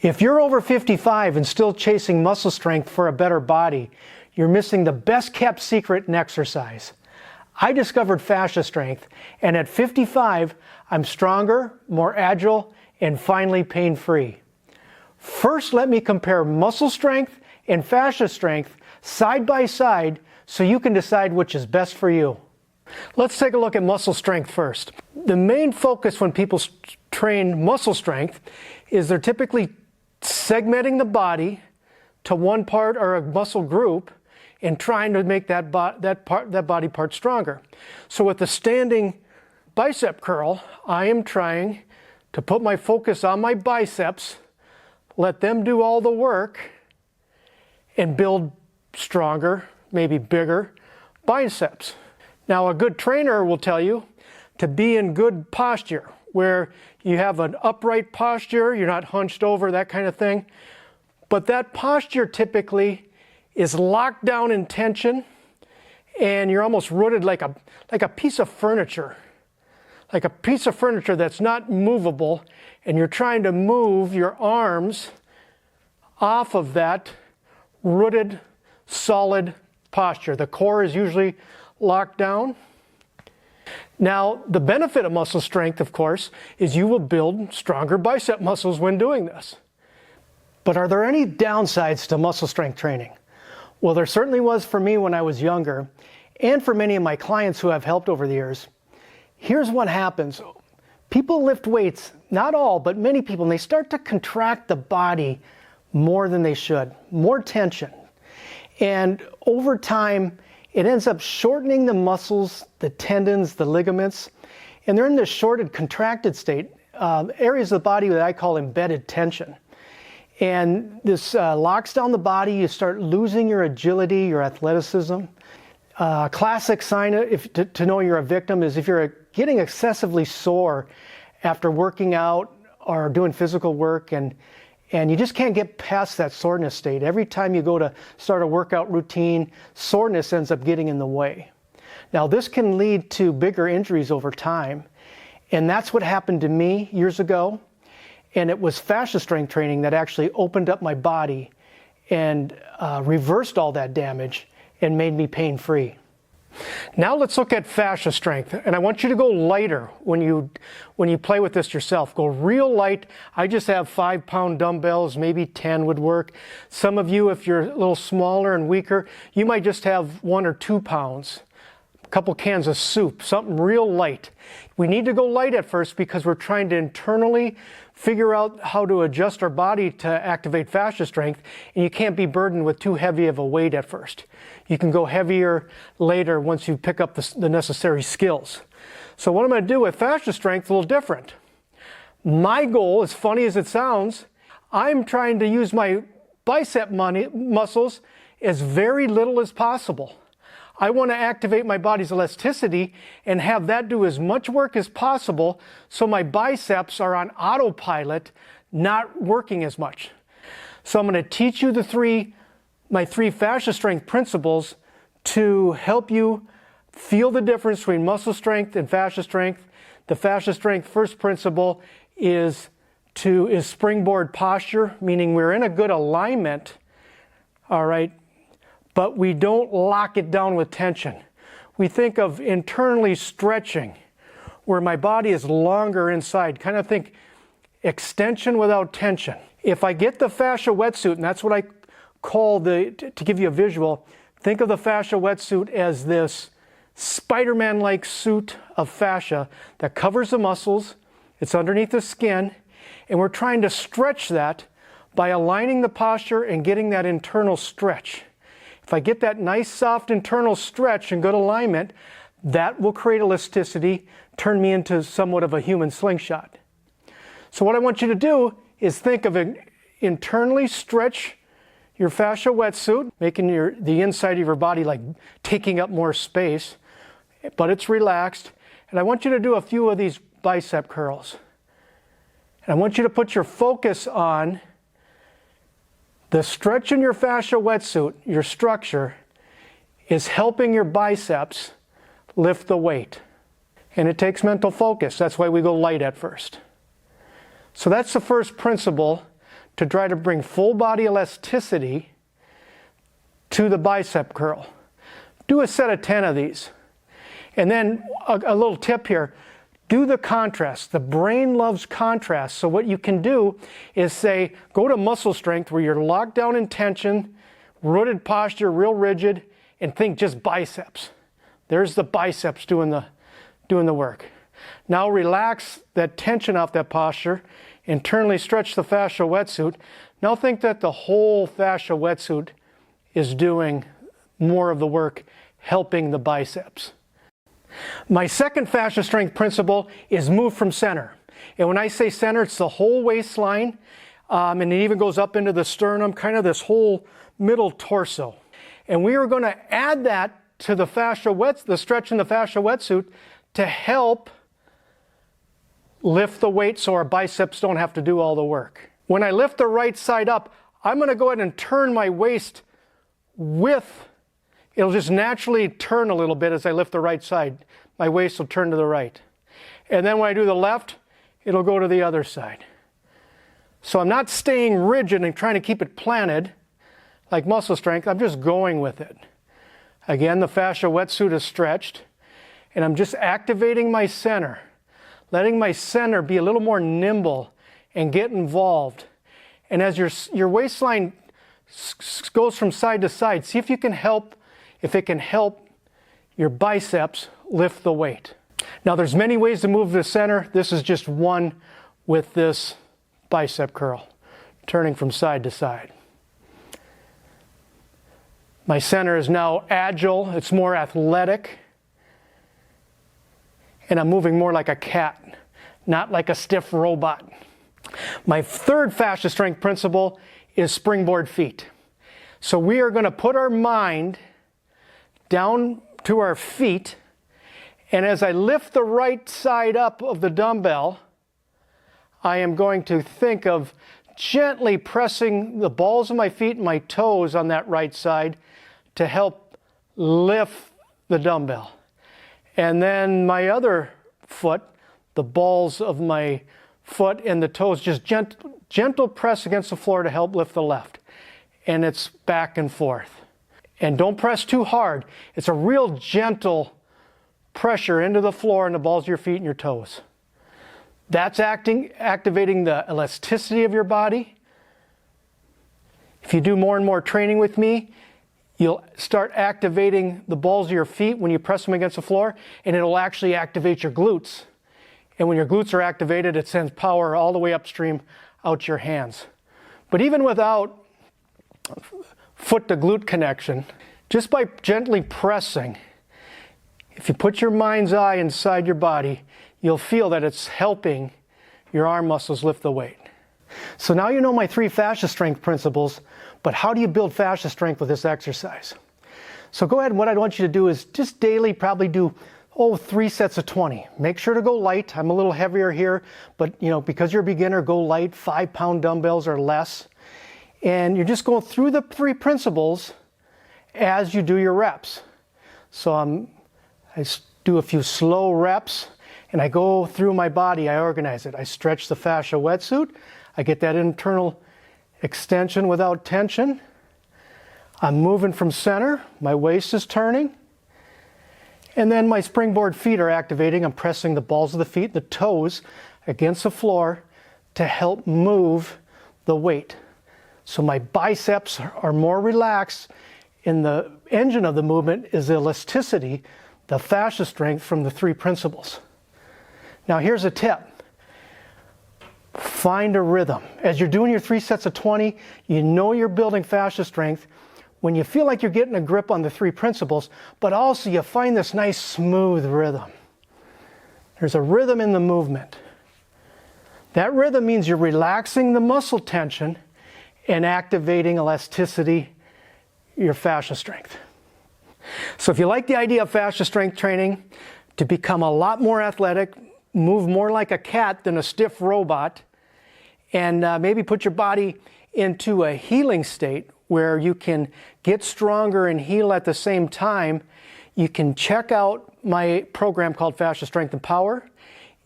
If you're over 55 and still chasing muscle strength for a better body, you're missing the best kept secret in exercise. I discovered Fascia Strength, and at 55, I'm stronger, more agile, and finally pain-free. First, let me compare muscle strength and fascia strength side by side so you can decide which is best for you. Let's take a look at muscle strength first. The main focus when people train muscle strength is they're typically segmenting the body to one part or a muscle group and trying to make that body part stronger. So with the standing bicep curl, I am trying to put my focus on my biceps, let them do all the work, and build stronger, maybe bigger biceps. Now, a good trainer will tell you to be in good posture, where you have an upright posture, you're not hunched over, that kind of thing. But that posture typically is locked down in tension, and you're almost rooted like a piece of furniture. Like a piece of furniture that's not movable, and you're trying to move your arms off of that rooted, solid posture. The core is usually locked down. Now, the benefit of muscle strength, of course, is you will build stronger bicep muscles when doing this. But are there any downsides to muscle strength training? Well, there certainly was for me when I was younger, and for many of my clients who I've helped over the years. Here's what happens. People lift weights, not all, but many people, and they start to contract the body more than they should, more tension. And over time, it ends up shortening the muscles, the tendons, the ligaments, and they're in this shorted, contracted state, areas of the body that I call embedded tension. And this locks down the body. You start losing your agility, your athleticism. Classic sign to know you're a victim is if you're getting excessively sore after working out or doing physical work, and you just can't get past that soreness state. Every time you go to start a workout routine, soreness ends up getting in the way. Now, this can lead to bigger injuries over time, and that's what happened to me years ago. And it was fascia strength training that actually opened up my body and reversed all that damage and made me pain-free. Now let's look at fascia strength, and I want you to go lighter when you play with this yourself. Go real light. I just have 5-pound dumbbells, maybe 10 would work. Some of you, if you're a little smaller and weaker, you might just have 1 or 2 pounds. A couple cans of soup, something real light. We need to go light at first because we're trying to internally figure out how to adjust our body to activate fascia strength, and you can't be burdened with too heavy of a weight at first. You can go heavier later once you pick up the necessary skills. So what I'm going to do with fascia strength is a little different. My goal, as funny as it sounds, I'm trying to use my bicep muscles as very little as possible. I want to activate my body's elasticity and have that do as much work as possible so my biceps are on autopilot, not working as much. So I'm going to teach you my three fascia strength principles to help you feel the difference between muscle strength and fascia strength. The fascia strength first principle is springboard posture, meaning we're in a good alignment, all right, but we don't lock it down with tension. We think of internally stretching, where my body is longer inside. Kind of think extension without tension. If I get the fascia wetsuit, and that's what I call to give you a visual, think of the fascia wetsuit as this Spider-Man-like suit of fascia that covers the muscles. It's underneath the skin, and we're trying to stretch that by aligning the posture and getting that internal stretch. If I get that nice soft internal stretch and good alignment, that will create elasticity, turn me into somewhat of a human slingshot. So what I want you to do is think of it, internally stretch your fascia wetsuit, making the inside of your body like taking up more space, but it's relaxed. And I want you to do a few of these bicep curls. And I want you to put your focus on the stretch in your fascia wetsuit, your structure, is helping your biceps lift the weight. And it takes mental focus. That's why we go light at first. So that's the first principle. to try to bring full body elasticity to the bicep curl. Do a set of 10 of these. And then a little tip here, do the contrast. The brain loves contrast. So what you can do is say, go to muscle strength where you're locked down in tension, rooted posture, real rigid, and think just biceps. There's the biceps doing the work. Now relax that tension off that posture, internally stretch the fascia wetsuit. Now think that the whole fascia wetsuit is doing more of the work, helping the biceps. My second fascia strength principle is move from center. And when I say center, it's the whole waistline, and it even goes up into the sternum, kind of this whole middle torso. And we are going to add that to the stretch in the fascia wetsuit to help lift the weight so our biceps don't have to do all the work. When I lift the right side up, I'm going to go ahead and turn my waist it'll just naturally turn a little bit as I lift the right side. My waist will turn to the right. And then when I do the left, it'll go to the other side. So I'm not staying rigid and trying to keep it planted like muscle strength. I'm just going with it. Again, the fascia wetsuit is stretched, and I'm just activating my center, letting my center be a little more nimble and get involved. And as your waistline goes from side to side, see if it can help your biceps lift the weight. Now there's many ways to move the center. This is just one with this bicep curl, turning from side to side. My center is now agile, it's more athletic, and I'm moving more like a cat, not like a stiff robot. My third fascia strength principle is springboard feet. So we are going to put our mind down to our feet, and as I lift the right side up of the dumbbell, I am going to think of gently pressing the balls of my feet and my toes on that right side to help lift the dumbbell. And then my other foot, the balls of my foot and the toes, just gentle press against the floor to help lift the left. And it's back and forth. And don't press too hard. It's a real gentle pressure into the floor and the balls of your feet and your toes. That's activating the elasticity of your body. If you do more and more training with me, you'll start activating the balls of your feet when you press them against the floor, and it'll actually activate your glutes. And when your glutes are activated, it sends power all the way upstream out your hands. But even without foot to glute connection, just by gently pressing, if you put your mind's eye inside your body, you'll feel that it's helping your arm muscles lift the weight. So now you know my 3 fascia strength principles, but how do you build fascia strength with this exercise? So go ahead, and what I want you to do is just daily probably do 3 sets of 20. Make sure to go light. I'm a little heavier here, but because you're a beginner, go light, 5-pound dumbbells or less. And you're just going through the 3 principles as you do your reps. So I do a few slow reps, and I go through my body, I organize it. I stretch the fascia wetsuit. I get that internal extension without tension. I'm moving from center. My waist is turning. And then my springboard feet are activating. I'm pressing the balls of the feet, the toes, against the floor to help move the weight. So my biceps are more relaxed, and the engine of the movement is the elasticity, the fascia strength from the 3 principles. Now here's a tip. Find a rhythm. As you're doing your 3 sets of 20, you know you're building fascia strength when you feel like you're getting a grip on the 3 principles, but also you find this nice smooth rhythm. There's a rhythm in the movement. That rhythm means you're relaxing the muscle tension and activating elasticity, your fascia strength. So if you like the idea of fascia strength training to become a lot more athletic, move more like a cat than a stiff robot, and maybe put your body into a healing state where you can get stronger and heal at the same time, you can check out my program called Fascia Strength and Power.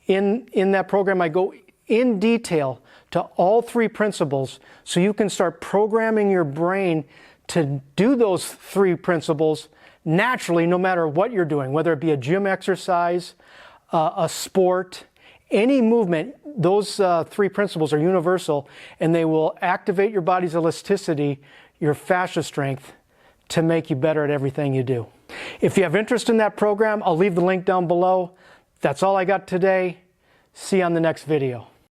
In that program, I go in detail to all three principles so you can start programming your brain to do those three principles naturally, no matter what you're doing, whether it be a gym exercise, a sport, any movement. Those three principles are universal, and they will activate your body's elasticity, your fascia strength, to make you better at everything you do. If you have interest in that program, I'll leave the link down below. That's all I got today. See you on the next video.